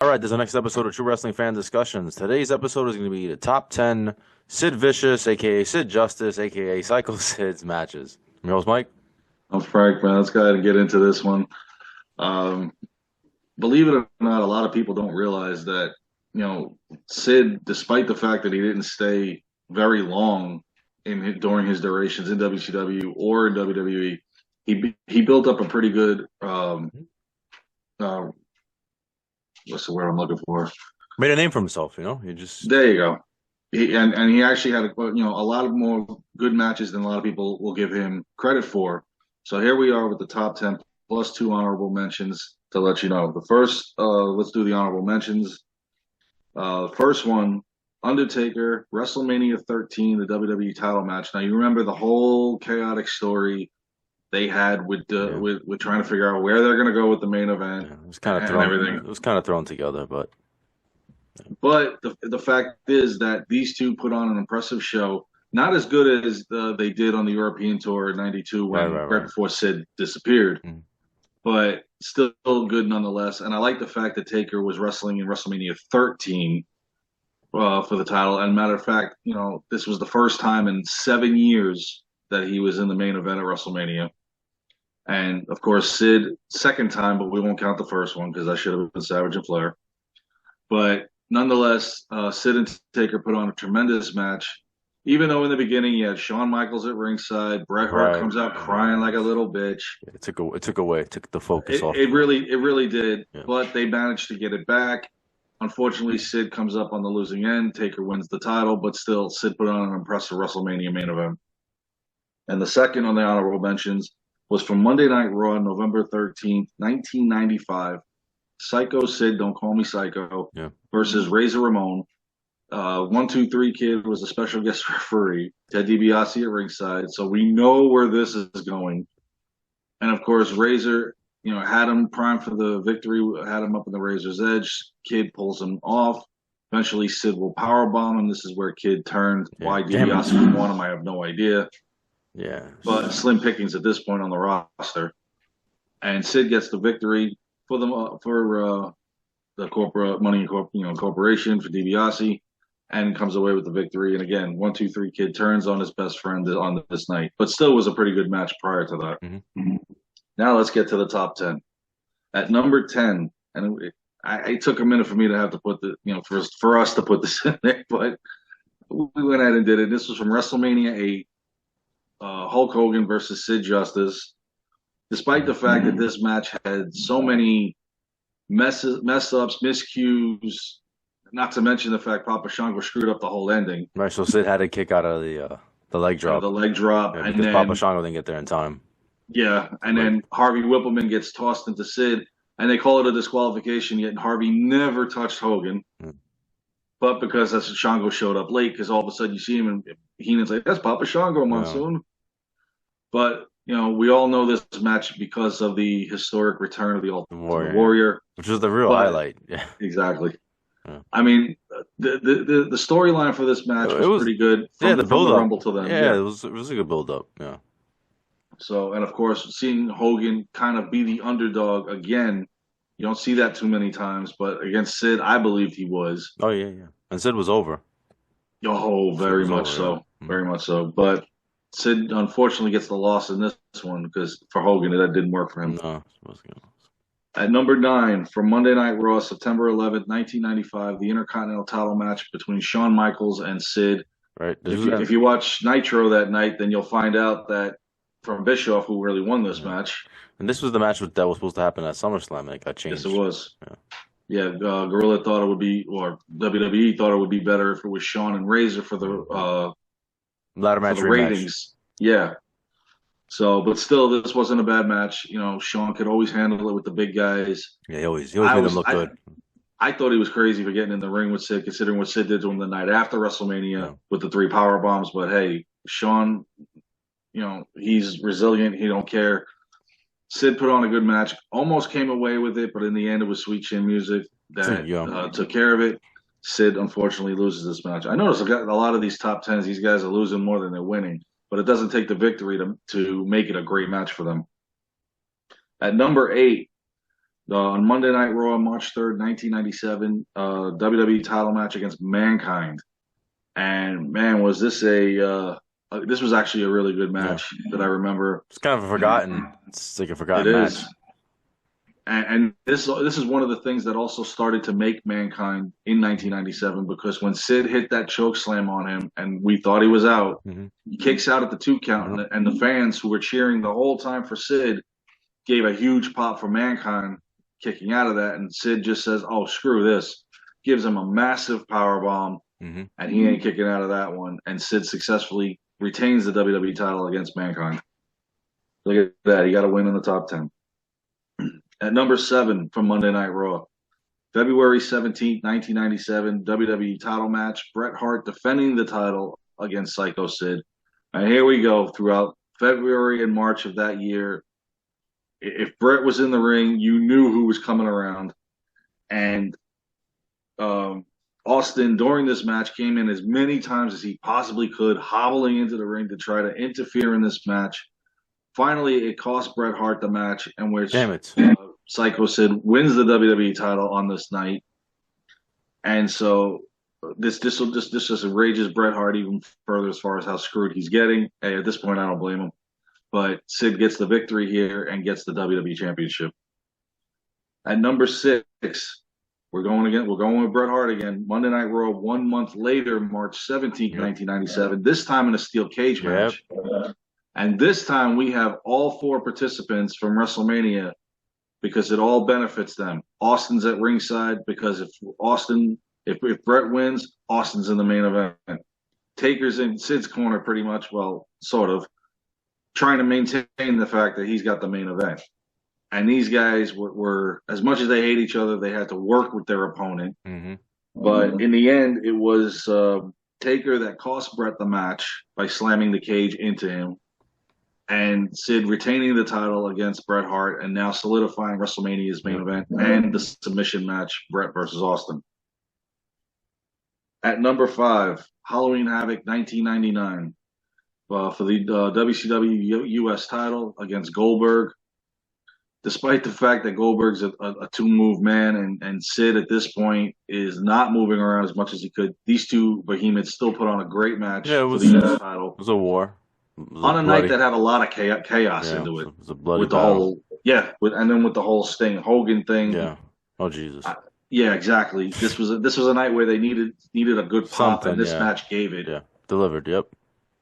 All right, there's the next episode of True Wrestling Fan Discussions. Today's episode is going to be the top 10 Sid Vicious, aka Sid Justice, aka Psycho Sid's matches. I'm your host, Mike. I'm Frank, man. Let's go ahead and get into this one. Um, Believe it or not, a lot of people don't realize that, Sid, despite the fact that he didn't stay very long during his durations in WCW or in WWE, he built up a pretty good uh, what's the word I'm looking for? Made a name for himself, He just There you go. And he actually had a lot of more good matches than a lot of people will give him credit for. So here we are with the top 10 plus two honorable mentions to let you know. The first, let's do the honorable mentions. First one, Undertaker, WrestleMania 13, the WWE title match. Now you remember the whole chaotic story they had with yeah, with trying to figure out where they're going to go with the main event yeah, it was kind of and thrown. everything. It was kind of thrown together, but But the fact is that these two put on an impressive show. Not as good as they did on the European tour in '92 right, when right, right right. before Sid disappeared, Mhm. but still good nonetheless. And I like the fact that Taker was wrestling in WrestleMania 13 for the title. And matter of fact, this was the first time in 7 years that he was in the main event at WrestleMania. And of course, Sid second time, but we won't count the first one because that should have been Savage and Flair. But nonetheless, Sid and Taker put on a tremendous match. Even though in the beginning you had Shawn Michaels at ringside, Bret Hart Right. comes out crying Yeah, like a little bitch. it took the focus It, off. it really did. Yeah. But they managed to get it back. Unfortunately, Sid comes up on the losing end. Taker wins the title, but still, Sid put on an impressive WrestleMania main event. And the second on the honorable mentions was from Monday Night Raw, November 13th, 1995. Psycho Sid, don't call me Psycho, Yeah. versus Razor Ramon. 1, 2, 3 Kid was a special guest referee. Ted DiBiase at ringside, so we know where this is going. And of course, Razor, had him primed for the victory, had him up in the Razor's Edge. Kid pulls him off. Eventually, Sid will powerbomb him. This is where Kid turned. Yeah. Why Damn it. DiBiase would want him, I have no idea. Yeah. But slim pickings at this point on the roster. And Sid gets the victory for the corporate money, corporation for DiBiase, and comes away with the victory. And again, 1, 2, 3 Kid turns on his best friend on this night, but still was a pretty good match prior to that. Hmm. Now let's get to the top 10. At number 10, and it took a minute for me to have to put for us to put this in there, but we went ahead and did it. This was from WrestleMania 8, Hulk Hogan versus Sid Justice. Despite the fact that this match had so many mess ups, miscues, not to mention the fact Papa Shango screwed up the whole ending. Right. So Sid had a kick out of the leg drop. The leg drop, Yeah, and because Papa then Shango didn't get there in time. yeah, Too and late. then Harvey Whippleman gets tossed into Sid, and they call it a disqualification. Yet Harvey never touched Hogan, Mm. but because that's Shango showed up late, because all of a sudden you see him and Heenan's like, "That's Papa Shango, Yeah. Monsoon." But we all know this match because of the historic return of the The Ultimate Warrior, yeah. Warrior. Which was the real But highlight. Yeah. exactly, Yeah. I mean, the storyline for this match It was was pretty good yeah, from the the build up. Rumble to then. Yeah, Yeah. it was a good build up. Yeah. So, and of course, seeing Hogan kind of be the underdog again, you don't see that too many times. But against Sid, I believe he was. Oh yeah, yeah. And Sid was over. Oh, Sid very was much over, so, yeah. very much so. But Sid unfortunately gets the loss in this one because for Hogan that didn't work for him. No, it was good. At number 9, from Monday Night Raw, September 11th, 1995, the Intercontinental title match between Shawn Michaels and Sid. Right. If you watch Nitro that night, then you'll find out that from Bischoff, who really won this Yeah. match. And this was the match that was supposed to happen at SummerSlam, and it got Yes, it changed. was. Yeah. Yeah, Gorilla thought it would be, or WWE thought it would be better if it was Shawn and Razor Ladder for match the rematch. ratings. Yeah. So, but still, this wasn't a bad match. Shawn could always handle it with the big guys. Yeah, he always I made them was, look good. I thought he was crazy for getting in the ring with Sid, considering what Sid did to him the night after WrestleMania Yeah. with the 3 power bombs. But hey, Shawn, he's resilient. He don't care. Sid put on a good match, almost came away with it, but in the end, it was Sweet Chin Music that Yeah. took care of it. Sid unfortunately loses this match. I noticed a lot of these top tens, these guys are losing more than they're winning, but it doesn't take the victory to make it a great match for them. At number 8, On Monday Night Raw, March 3rd, 1997, WWE title match against Mankind. And man, was this this was actually a really good Yeah. match that I remember. It's kind of a forgotten. It's like a It forgotten is. match. And this is one of the things that also started to make Mankind in 1997 because when Sid hit that choke slam on him and we thought he was out, Mm-hmm. he kicks out at the 2 count, Yep. and the fans who were cheering the whole time for Sid gave a huge pop for Mankind kicking out of that, and Sid just says, "Oh, screw this," gives him a massive power bomb, Mm-hmm. and he ain't kicking out of that one. And Sid successfully retains the WWE title against Mankind. Look at that. He got a win in the top 10. At number 7 from Monday Night Raw, February 17th, 1997, WWE title match. Bret Hart defending the title against Psycho Sid. And here we go. Throughout February and March of that year, if Bret was in the ring, you knew who was coming around. And Austin, during this match, came in as many times as he possibly could, hobbling into the ring to try to interfere in this match. Finally, it cost Bret Hart the match, in which Damn it. Psycho Sid wins the WWE title on this night. And so this just enrages Bret Hart even further as far as how screwed he's getting. Hey, at this point, I don't blame him. But Sid gets the victory here and gets the WWE Championship. At number 6, we're going again. We're going with Bret Hart again. Monday Night Raw 1 month later, March 17th, Yep. 1997. This time in a steel cage match. And this time we have all 4 participants from WrestleMania because it all benefits them. Austin's at ringside because if Bret wins, Austin's in the main event. Taker's in Sid's corner pretty much, well, sort of, trying to maintain the fact that he's got the main event. And these guys were as much as they hate each other, they had to work with their opponent. Mm-hmm. But in the end, it was Taker that cost Bret the match by slamming the cage into him, and Sid retaining the title against Bret Hart and now solidifying WrestleMania's main event and the submission match, Bret versus Austin. At number 5, Halloween Havoc 1999 for the WCW US title against Goldberg. Despite the fact that Goldberg's a 2-move man and Sid at this point is not moving around as much as he could, these two behemoths still put on a great match for the US title. It was a war. On a night that had a lot of chaos into it. It was a bloody with the battle. and then with the whole Sting Hogan thing. Yeah. Oh Jesus. Yeah, exactly. This was a night where they needed a good pop, and this match gave it. Yeah, delivered. Yep.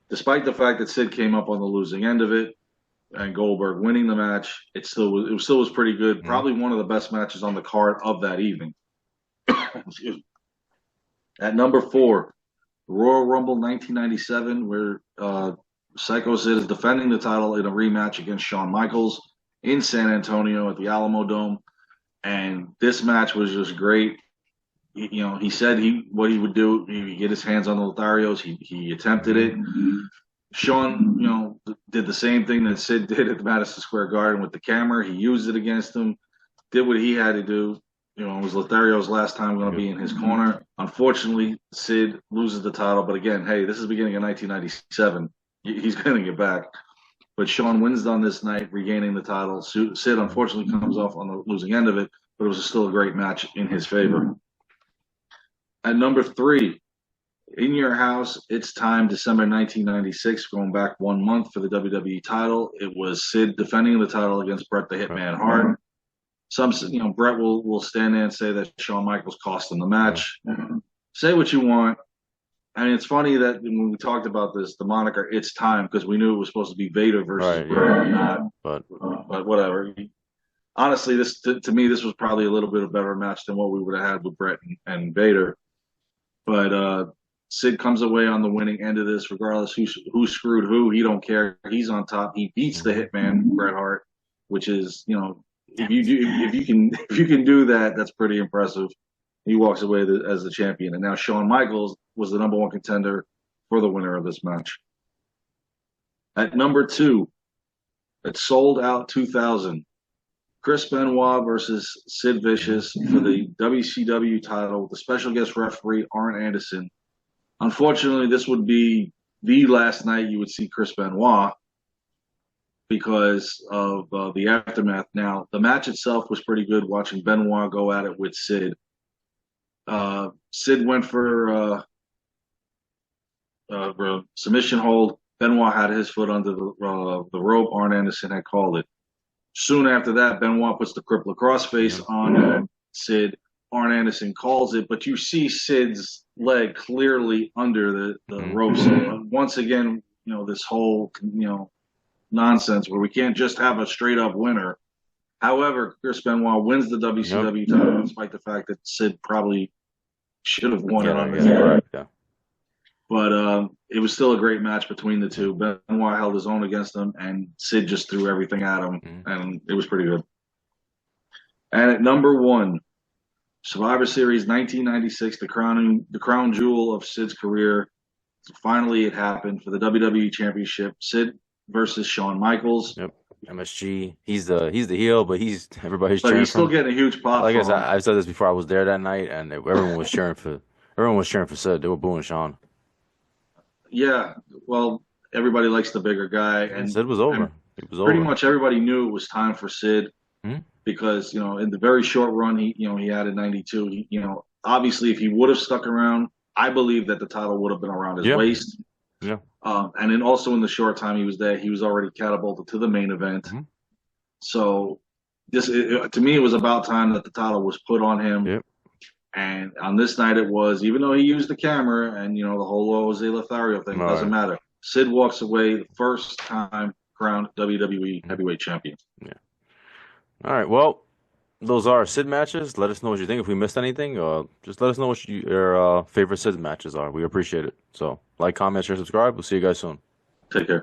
Despite the fact that Sid came up on the losing end of it, and Goldberg winning the match, it still was pretty good. Mm-hmm. Probably one of the best matches on the card of that evening. Excuse me. At number 4, Royal Rumble 1997, where Psycho Sid is defending the title in a rematch against Shawn Michaels in San Antonio at the Alamo Dome. And this match was just great. He said what he would do. He would get his hands on the Lotharios. He attempted it. Shawn, did the same thing that Sid did at the Madison Square Garden with the camera. He used it against him. Did what he had to do. It was Lothario's last time going to be in his corner. Unfortunately, Sid loses the title. But again, hey, this is the beginning of 1997. He's going to get back. But Shawn wins on this night, regaining the title. Sid unfortunately comes off on the losing end of it, but it was still a great match in his favor. At number 3, In Your House, It's Time, December 1996, going back 1 month for the WWE title. It was Sid defending the title against Bret the Hitman Hart. Bret will stand there and say that Shawn Michaels cost him the match. Say what you want. I mean, it's funny that when we talked about this, the moniker "It's Time," because we knew it was supposed to be Vader versus Bret, not. But whatever. Honestly, to me, this was probably a little bit of a better match than what we would have had with Bret and Vader. But Sid comes away on the winning end of this, regardless who screwed who. He don't care. He's on top. He beats the Hitman Bret Hart, which is if you can do that, that's pretty impressive. He walks away as the champion, and now Shawn Michaels was the number 1 contender for the winner of this match. At number 2, it Sold Out 2000. Chris Benoit versus Sid Vicious for the WCW title with the special guest referee Arn Anderson. Unfortunately, this would be the last night you would see Chris Benoit. because of the aftermath. Now, the match itself was pretty good. Watching Benoit go at it with Sid. Sid went for submission hold. Benoit had his foot under the rope. Arn Anderson had called it. Soon after that, Benoit puts the crippler crossface Yeah. on Sid. Arn Anderson calls it, but you see Sid's leg clearly under the Hmm. rope. So once again, this whole nonsense where we can't just have a straight up winner. However, Chris Benoit wins the Yep. WCW title despite the fact that Sid probably should have won it Yeah, on the yeah, feet. correct. Yeah. But it was still a great match between the two. Benoit held his own against him, and Sid just threw everything at him, Mhm. and it was pretty good. And at number one, Survivor Series 1996, the crown jewel of Sid's career. Finally, it happened for the WWE Championship. Sid versus Shawn Michaels. Yep. MSG. He's the heel, but everybody's But cheering he's for still him. getting a huge pop Like I for said, him. I've said this before. I was there that night, and everyone was cheering for Sid. They were booing Sean. Yeah, well, everybody likes the bigger guy, Yeah, and Sid was over. He was pretty over. much everybody knew it was time for Sid Hmm. because in the very short run he had in '92. Obviously, if he would have stuck around, I believe that the title would have been around his Yeah, waist. yeah. And then also in the short time he was there, he was already catapulted to the main event. Hmm. So to me, it was about time that the title was put on him. Yep. And on this night, it was, even though he used the camera and the whole Jose Lothario thing, All doesn't right. matter. Sid walks away the first time crowned WWE Mhm. Heavyweight Champion. Yeah. All right. Well, those are our Sid matches. Let us know what you think. If we missed anything, just let us know what your favorite Sid matches are. We appreciate it. So, like, comment, share, subscribe. We'll see you guys soon. Take care.